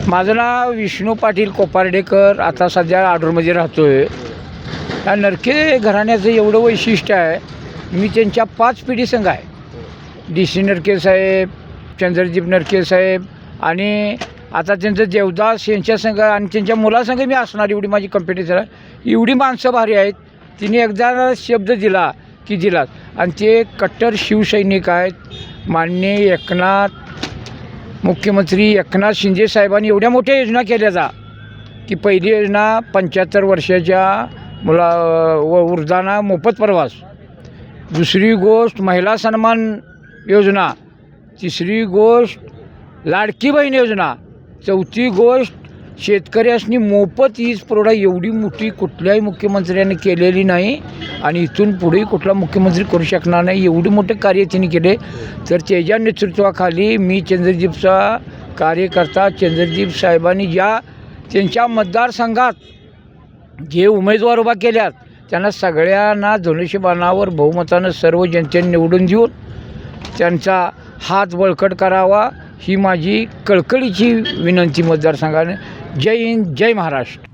माझं नाव विष्णू पाटील कोपार्डेकर. आता सध्या आडूरमध्ये राहतो आहे. या नरके घराण्याचं एवढं वैशिष्ट्य आहे, मी त्यांच्या 5 पिढी संघ आहे. डी सी नरके साहेब, चंद्रदीप नरके साहेब आणि आता त्यांचं देवदास यांच्या संघ आणि त्यांच्या मुलासंघ मी असणार. एवढी माझी कॉम्पिटिशन आहे. एवढी माणसं भारी आहेत. तिने एकदा शब्द दिला की दिलाच. आणि ते कट्टर शिवसैनिक आहेत. माननीय मुख्यमंत्री एकनाथ शिंदे साहेबांनी एवढ्या मोठ्या योजना केल्या जा की पहिली योजना 75 वर्षाच्या वृद्धांना मोफत प्रवास, दुसरी गोष्ट महिला सन्मान योजना, तिसरी गोष्ट लाडकी बहीण योजना, चौथी गोष्ट शेतकऱ्यांनी मोफत वीज पुरवठा. एवढी मोठी कुठल्याही मुख्यमंत्र्यांनी केलेली नाही आणि इथून पुढेही कुठला मुख्यमंत्री करू शकणार नाही. एवढी मोठे कार्य त्यांनी केले. तर त्याच्या नेतृत्वाखाली मी चंद्रदीपचा कार्यकर्ता. चंद्रदीप साहेबांनी ज्या त्यांच्या मतदारसंघात जे उमेदवार उभा केल्यात त्यांना सगळ्यांना धनुष्यबाणावर बहुमतानं सर्व जनतेने निवडून देऊन त्यांचा हात बळकट करावा ही माझी कळकळीची विनंती मतदारसंघाने. जय हिंद, जय महाराष्ट्र.